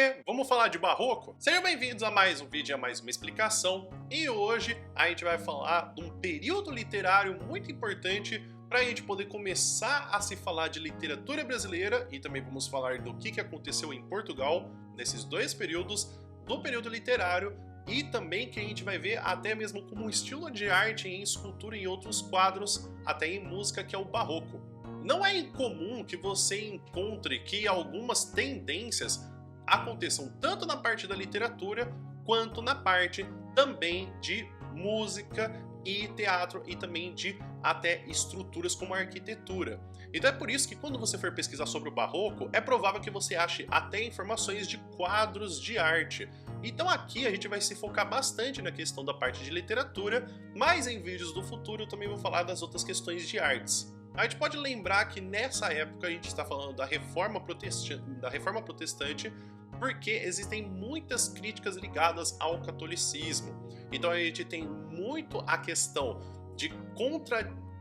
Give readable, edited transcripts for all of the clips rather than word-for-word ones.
Oiê, vamos falar de barroco? Sejam bem-vindos a mais um vídeo, a mais uma explicação. E hoje a gente vai falar de um período literário muito importante para a gente poder começar a se falar de literatura brasileira, e também vamos falar do que aconteceu em Portugal nesses dois períodos, do período literário, e também que a gente vai ver até mesmo como um estilo de arte em escultura, em outros quadros, até em música, que é o barroco. Não é incomum que você encontre que algumas tendências aconteçam tanto na parte da literatura quanto na parte também de música e teatro, e também de até estruturas como a arquitetura. Então é por isso que quando você for pesquisar sobre o barroco, é provável que você ache até informações de quadros de arte. Então aqui a gente vai se focar bastante na questão da parte de literatura, mas em vídeos do futuro eu também vou falar das outras questões de artes. A gente pode lembrar que nessa época a gente está falando da Reforma Protestante, porque existem muitas críticas ligadas ao catolicismo. Então a gente tem muito a questão de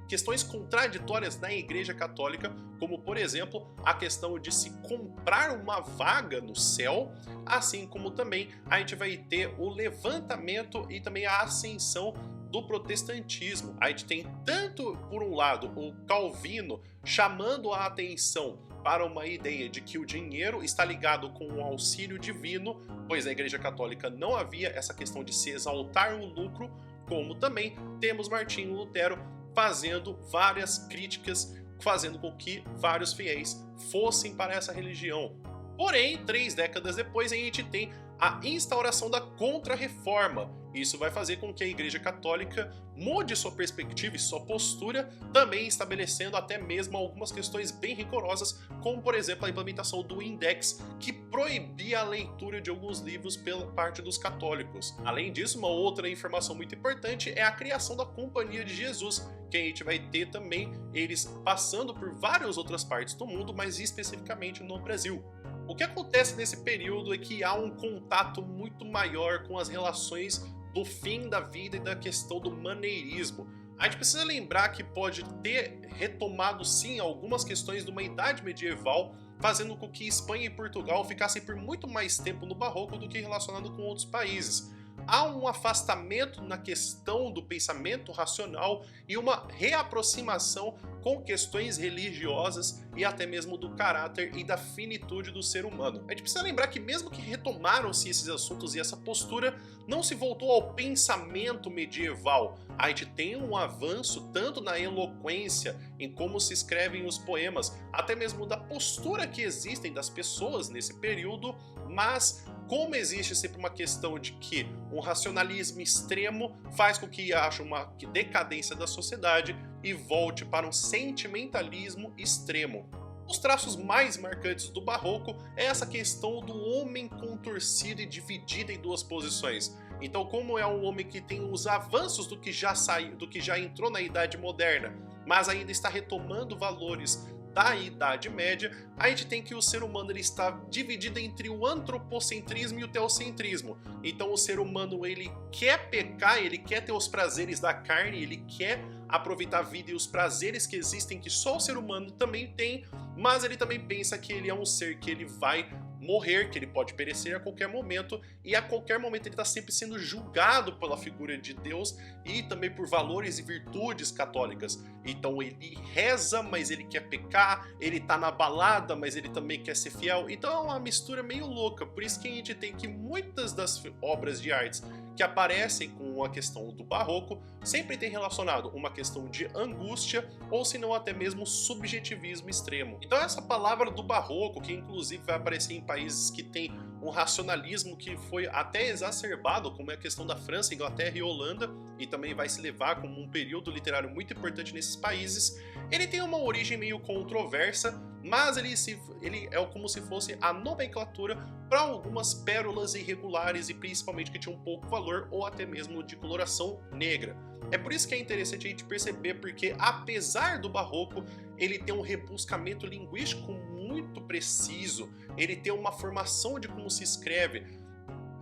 questões contraditórias na Igreja Católica, como por exemplo a questão de se comprar uma vaga no céu, assim como também a gente vai ter o levantamento e também a ascensão do protestantismo. A gente tem tanto, por um lado, o Calvino chamando a atenção para uma ideia de que o dinheiro está ligado com o auxílio divino, pois na Igreja Católica não havia essa questão de se exaltar o lucro, como também temos Martinho Lutero fazendo várias críticas, fazendo com que vários fiéis fossem para essa religião. Porém, 3 décadas depois, a gente tem a instauração da Contra-Reforma. Isso vai fazer com que a Igreja Católica mude sua perspectiva e sua postura, também estabelecendo até mesmo algumas questões bem rigorosas, como por exemplo a implementação do Index, que proibia a leitura de alguns livros pela parte dos católicos. Além disso, uma outra informação muito importante é a criação da Companhia de Jesus, que a gente vai ter também eles passando por várias outras partes do mundo, mas especificamente no Brasil. O que acontece nesse período é que há um contato muito maior com as relações do fim da vida e da questão do maneirismo. A gente precisa lembrar que pode ter retomado sim algumas questões de uma idade medieval, fazendo com que Espanha e Portugal ficassem por muito mais tempo no barroco do que relacionado com outros países. Há um afastamento na questão do pensamento racional e uma reaproximação com questões religiosas e até mesmo do caráter e da finitude do ser humano. A gente precisa lembrar que mesmo que retomaram-se esses assuntos e essa postura não se voltou ao pensamento medieval. A gente tem um avanço tanto na eloquência, em como se escrevem os poemas, até mesmo da postura que existem das pessoas nesse período, mas como existe sempre uma questão de que um racionalismo extremo faz com que haja uma decadência da sociedade e volte para um sentimentalismo extremo. Os traços mais marcantes do barroco é essa questão do homem contorcido e dividido em duas posições. Então, como é um homem que tem os avanços do que já saiu, do que já entrou na Idade Moderna, mas ainda está retomando valores da Idade Média, a gente tem que o ser humano ele está dividido entre o antropocentrismo e o teocentrismo. Então o ser humano ele quer pecar, ele quer ter os prazeres da carne, ele quer aproveitar a vida e os prazeres que existem, que só o ser humano também tem, mas ele também pensa que ele é um ser que ele vai morrer, que ele pode perecer a qualquer momento, e a qualquer momento ele está sempre sendo julgado pela figura de Deus e também por valores e virtudes católicas. Então ele reza, mas ele quer pecar, ele tá na balada, mas ele também quer ser fiel. Então é uma mistura meio louca, por isso que a gente tem que muitas das obras de artes que aparecem com a questão do barroco sempre tem relacionado uma questão de angústia ou se não até mesmo subjetivismo extremo. Então essa palavra do barroco, que inclusive vai aparecer em países que tem um racionalismo que foi até exacerbado, como é a questão da França, Inglaterra e Holanda, e também vai se levar como um período literário muito importante nesses países, ele tem uma origem meio controversa, mas ele é como se fosse a nomenclatura para algumas pérolas irregulares e principalmente que tinham pouco valor ou até mesmo de coloração negra. É por isso que é interessante a gente perceber, porque apesar do barroco, ele tem um rebuscamento linguístico muito preciso, ele tem uma formação de como se escreve,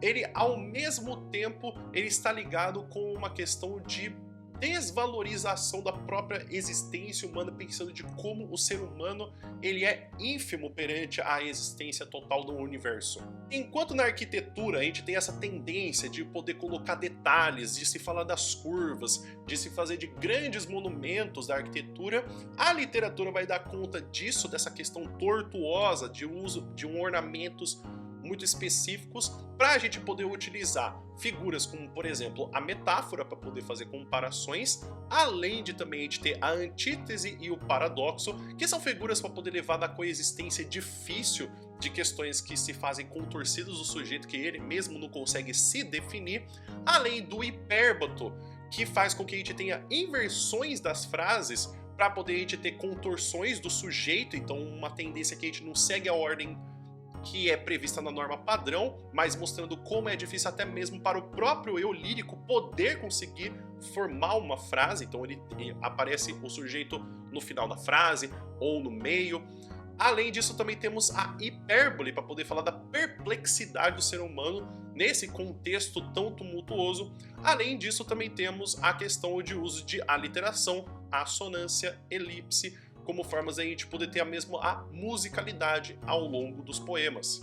ele ao mesmo tempo ele está ligado com uma questão de desvalorização da própria existência humana, pensando de como o ser humano ele é ínfimo perante a existência total do universo. Enquanto na arquitetura a gente tem essa tendência de poder colocar detalhes, de se falar das curvas, de se fazer de grandes monumentos da arquitetura, a literatura vai dar conta disso, dessa questão tortuosa de uso de ornamentos muito específicos para a gente poder utilizar figuras como, por exemplo, a metáfora para poder fazer comparações, além de também a gente ter a antítese e o paradoxo, que são figuras para poder levar da coexistência difícil de questões que se fazem contorcidas do sujeito que ele mesmo não consegue se definir, além do hipérbato, que faz com que a gente tenha inversões das frases para poder a gente ter contorções do sujeito, então uma tendência que a gente não segue a ordem que é prevista na norma padrão, mas mostrando como é difícil até mesmo para o próprio eu lírico poder conseguir formar uma frase, então ele aparece o sujeito no final da frase ou no meio. Além disso, também temos a hipérbole, para poder falar da perplexidade do ser humano nesse contexto tão tumultuoso. Além disso, também temos a questão de uso de aliteração, assonância, elipse, como formas de a gente poder ter a musicalidade ao longo dos poemas.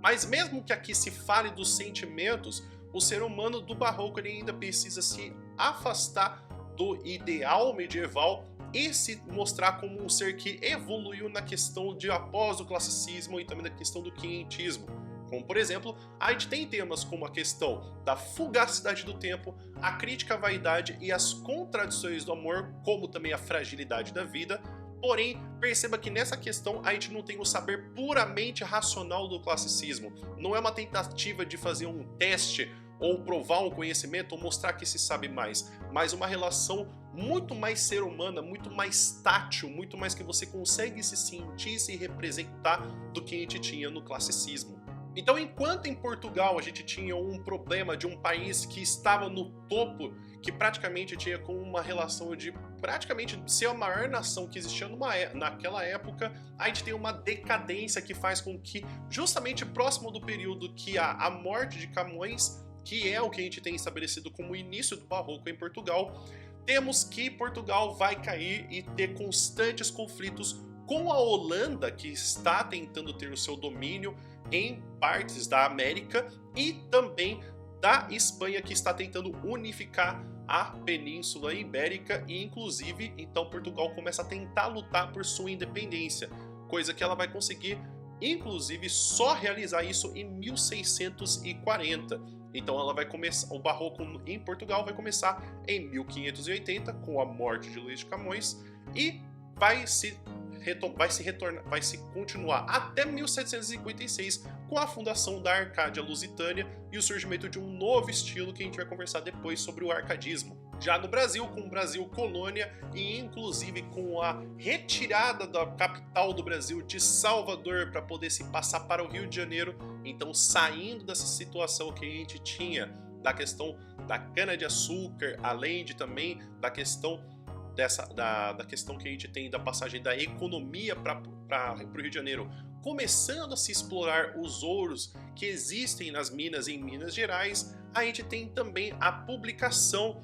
Mas mesmo que aqui se fale dos sentimentos, o ser humano do barroco ele ainda precisa se afastar do ideal medieval e se mostrar como um ser que evoluiu na questão de após o classicismo e também na questão do quinhentismo. Como, por exemplo, a gente tem temas como a questão da fugacidade do tempo, a crítica à vaidade e as contradições do amor, como também a fragilidade da vida. Porém, perceba que nessa questão a gente não tem o saber puramente racional do classicismo. Não é uma tentativa de fazer um teste ou provar um conhecimento ou mostrar que se sabe mais, mas uma relação muito mais ser humana, muito mais tátil, muito mais que você consegue se sentir e se representar do que a gente tinha no classicismo. Então, enquanto em Portugal a gente tinha um problema de um país que estava no topo, que praticamente tinha como uma relação de praticamente ser a maior nação que existia naquela época, a gente tem uma decadência que faz com que, justamente próximo do período que a morte de Camões, que é o que a gente tem estabelecido como o início do Barroco em Portugal, temos que Portugal vai cair e ter constantes conflitos com a Holanda, que está tentando ter o seu domínio em partes da América, e também da Espanha, que está tentando unificar a Península Ibérica, e inclusive então Portugal começa a tentar lutar por sua independência, coisa que ela vai conseguir inclusive só realizar isso em 1640. Então ela vai começar, o Barroco em Portugal vai começar em 1580 com a morte de Luís de Camões e vai se continuar até 1756 com a fundação da Arcádia Lusitânia e o surgimento de um novo estilo que a gente vai conversar depois sobre o arcadismo. Já no Brasil, com o Brasil colônia e inclusive com a retirada da capital do Brasil de Salvador para poder se passar para o Rio de Janeiro, então saindo dessa situação que a gente tinha da questão da cana-de-açúcar, além de também da questão da questão que a gente tem da passagem da economia para o Rio de Janeiro, começando a se explorar os ouros que existem nas minas em Minas Gerais, a gente tem também a publicação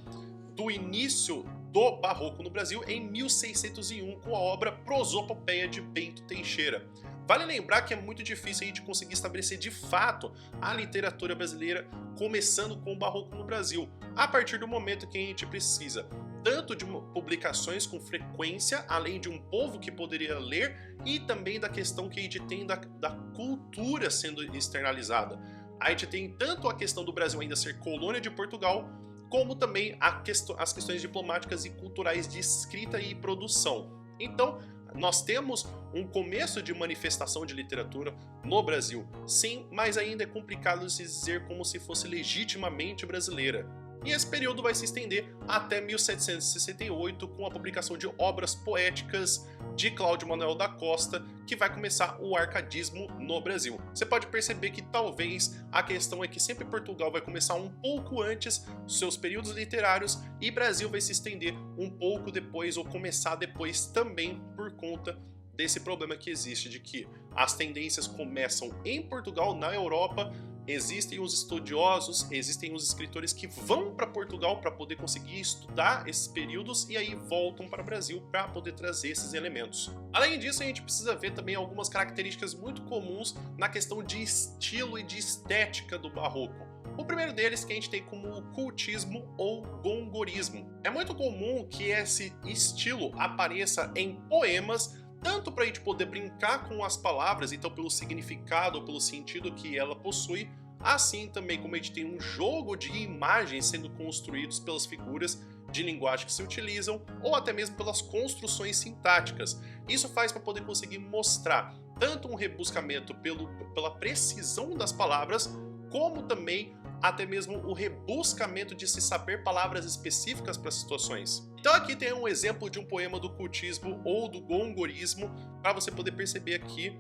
do início do Barroco no Brasil em 1601 com a obra Prosopopeia de Bento Teixeira. Vale lembrar que é muito difícil a gente conseguir estabelecer de fato a literatura brasileira começando com o Barroco no Brasil, a partir do momento que a gente precisa tanto de publicações com frequência, além de um povo que poderia ler, e também da questão que a gente tem da cultura sendo externalizada. A gente tem tanto a questão do Brasil ainda ser colônia de Portugal, como também as questões diplomáticas e culturais de escrita e produção. Então, nós temos um começo de manifestação de literatura no Brasil, sim, mas ainda é complicado se dizer como se fosse legitimamente brasileira. E esse período vai se estender até 1768 com a publicação de obras poéticas de Cláudio Manuel da Costa, que vai começar o arcadismo no Brasil. Você pode perceber que talvez a questão é que sempre Portugal vai começar um pouco antes dos seus períodos literários e Brasil vai se estender um pouco depois ou começar depois também por conta desse problema que existe de que as tendências começam em Portugal, na Europa, existem os estudiosos, existem os escritores que vão para Portugal para poder conseguir estudar esses períodos e aí voltam para o Brasil para poder trazer esses elementos. Além disso, a gente precisa ver também algumas características muito comuns na questão de estilo e de estética do barroco. O primeiro deles que a gente tem como o cultismo ou gongorismo. É muito comum que esse estilo apareça em poemas, tanto para a gente poder brincar com as palavras, então pelo significado ou pelo sentido que ela possui, assim também como a gente tem um jogo de imagens sendo construídos pelas figuras de linguagem que se utilizam, ou até mesmo pelas construções sintáticas. Isso faz para poder conseguir mostrar tanto um rebuscamento pela precisão das palavras, como também até mesmo o rebuscamento de se saber palavras específicas para situações. Então aqui tem um exemplo de um poema do cultismo ou do gongorismo para você poder perceber aqui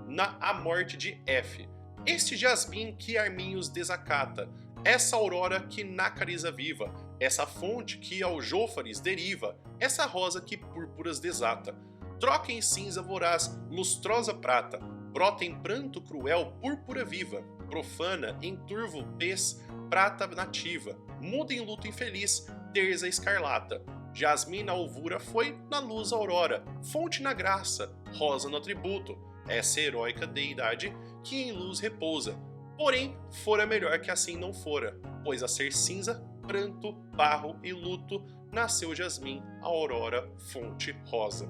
na A Morte de F. Este jasmim que Arminhos desacata, essa aurora que Nácariza viva, essa fonte que ao Jôfares deriva, essa rosa que púrpuras desata. Troca em cinza voraz, lustrosa prata, brota em pranto cruel, púrpura viva, profana, em turvo pez, prata nativa, muda em luto infeliz, terza escarlata. Jasmim na alvura foi, na luz aurora, fonte na graça, rosa no atributo, essa heróica deidade que em luz repousa. Porém, fora melhor que assim não fora, pois a ser cinza, pranto, barro e luto, nasceu jasmim, a aurora, fonte rosa.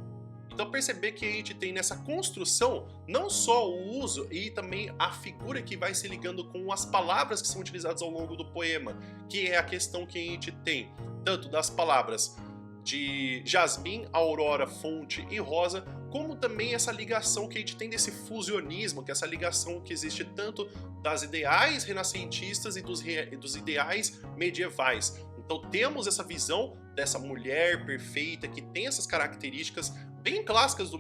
Então perceber que a gente tem nessa construção não só o uso e também a figura que vai se ligando com as palavras que são utilizadas ao longo do poema, que é a questão que a gente tem tanto das palavras de jasmim, aurora, fonte e rosa, como também essa ligação que a gente tem desse fusionismo, que é essa ligação que existe tanto das ideais renascentistas e dos ideais medievais. Então temos essa visão dessa mulher perfeita que tem essas características bem clássicas do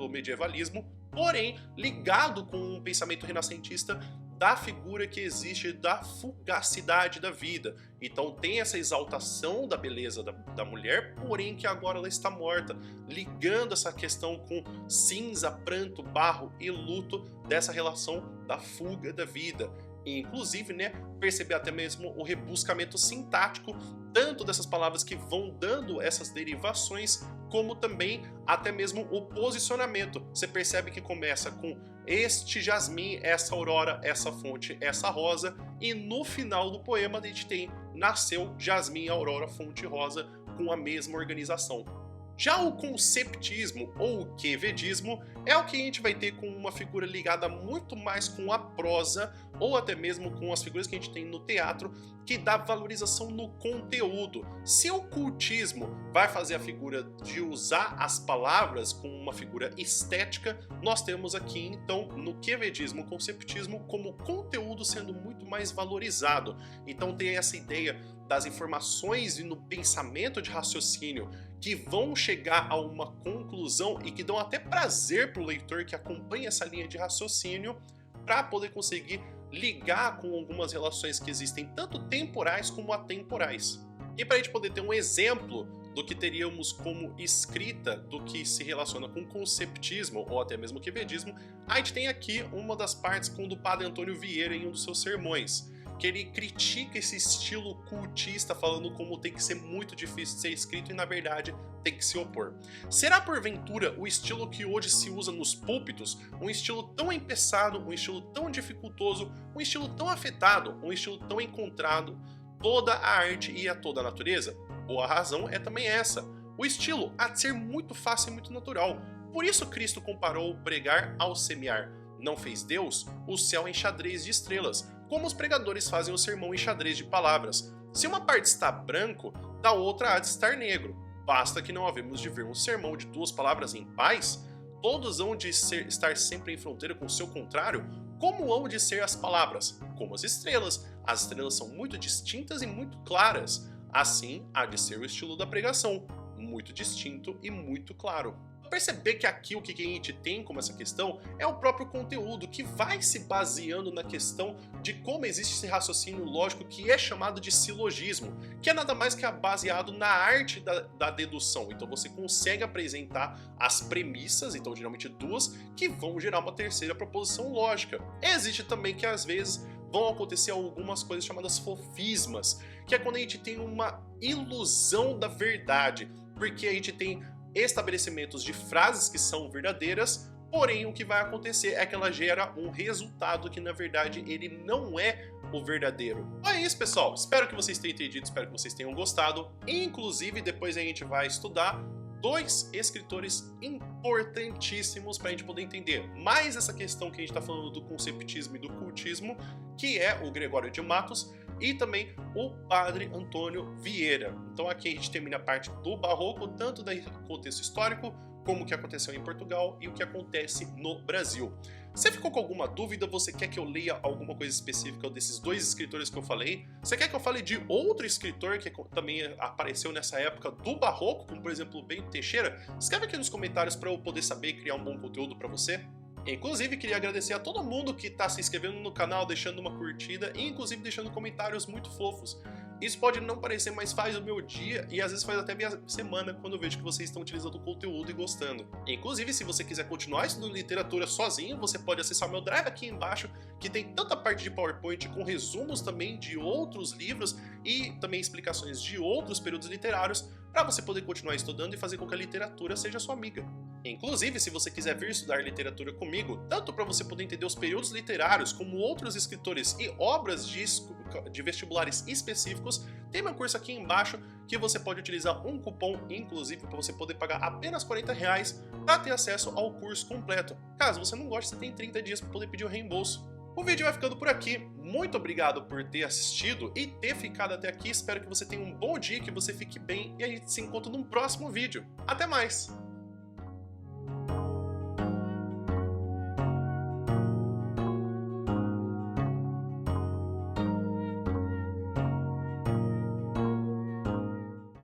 medievalismo, porém ligado com um pensamento renascentista da figura que existe da fugacidade da vida. Então tem essa exaltação da beleza da mulher, porém que agora ela está morta, ligando essa questão com cinza, pranto, barro e luto dessa relação da fuga da vida. E, inclusive, né, perceber até mesmo o rebuscamento sintático, tanto dessas palavras que vão dando essas derivações, como também até mesmo o posicionamento. Você percebe que começa com este jasmim, essa aurora, essa fonte, essa rosa, e no final do poema a gente tem nasceu jasmim, aurora, fonte rosa, com a mesma organização. Já o conceptismo ou o quevedismo é o que a gente vai ter com uma figura ligada muito mais com a prosa ou até mesmo com as figuras que a gente tem no teatro, que dá valorização no conteúdo. Se o cultismo vai fazer a figura de usar as palavras com uma figura estética, nós temos aqui então no quevedismo, o conceptismo como conteúdo sendo muito mais valorizado. Então tem essa ideia das informações e no pensamento de raciocínio que vão chegar a uma conclusão e que dão até prazer para o leitor que acompanha essa linha de raciocínio para poder conseguir ligar com algumas relações que existem tanto temporais como atemporais. E para a gente poder ter um exemplo do que teríamos como escrita do que se relaciona com conceptismo ou até mesmo quevedismo, a gente tem aqui uma das partes com o do Padre Antônio Vieira em um dos seus sermões, que ele critica esse estilo cultista, falando como tem que ser muito difícil de ser escrito e, na verdade, tem que se opor. Será, porventura, o estilo que hoje se usa nos púlpitos um estilo tão empeçado, um estilo tão dificultoso, um estilo tão afetado, um estilo tão encontrado, toda a arte e a toda a natureza? Boa razão é também essa. O estilo há de ser muito fácil e muito natural. Por isso Cristo comparou o pregar ao semear. Não fez Deus o céu em xadrez de estrelas, como os pregadores fazem o sermão em xadrez de palavras. Se uma parte está branco, da outra há de estar negro. Basta que não havemos de ver um sermão de duas palavras em paz? Todos hão de estar sempre em fronteira com o seu contrário? Como hão de ser as palavras? Como as estrelas. As estrelas são muito distintas e muito claras. Assim há de ser o estilo da pregação, muito distinto e muito claro. Perceber que aqui o que a gente tem como essa questão é o próprio conteúdo, que vai se baseando na questão de como existe esse raciocínio lógico que é chamado de silogismo, que é nada mais que baseado na arte da dedução. Então você consegue apresentar as premissas, então geralmente duas, que vão gerar uma terceira proposição lógica. Existe também que às vezes vão acontecer algumas coisas chamadas sofismas, que é quando a gente tem uma ilusão da verdade, porque a gente tem estabelecimentos de frases que são verdadeiras, porém o que vai acontecer é que ela gera um resultado que na verdade ele não é o verdadeiro. Então é isso, pessoal, espero que vocês tenham entendido, espero que vocês tenham gostado. Inclusive depois a gente vai estudar dois escritores importantíssimos para a gente poder entender mais essa questão que a gente está falando do conceptismo e do cultismo, que é o Gregório de Matos e também o Padre Antônio Vieira. Então aqui a gente termina a parte do Barroco, tanto do contexto histórico, como o que aconteceu em Portugal e o que acontece no Brasil. Você ficou com alguma dúvida? Você quer que eu leia alguma coisa específica desses dois escritores que eu falei? Você quer que eu fale de outro escritor que também apareceu nessa época do Barroco, como por exemplo o Bento Teixeira? Escreve aqui nos comentários para eu poder saber e criar um bom conteúdo para você. Inclusive, queria agradecer a todo mundo que está se inscrevendo no canal, deixando uma curtida e inclusive deixando comentários muito fofos. Isso pode não parecer, mas faz o meu dia e às vezes faz até minha semana quando eu vejo que vocês estão utilizando o conteúdo e gostando. Inclusive, se você quiser continuar estudando literatura sozinho, você pode acessar meu drive aqui embaixo, que tem tanta parte de PowerPoint com resumos também de outros livros e também explicações de outros períodos literários, para você poder continuar estudando e fazer com que a literatura seja sua amiga. Inclusive, se você quiser vir estudar literatura comigo, tanto para você poder entender os períodos literários, como outros escritores e obras de vestibulares específicos, tem meu curso aqui embaixo que você pode utilizar um cupom, inclusive, para você poder pagar apenas R$40 para ter acesso ao curso completo. Caso você não goste, você tem 30 dias para poder pedir o reembolso. O vídeo vai ficando por aqui. Muito obrigado por ter assistido e ter ficado até aqui. Espero que você tenha um bom dia, que você fique bem e a gente se encontra num próximo vídeo. Até mais!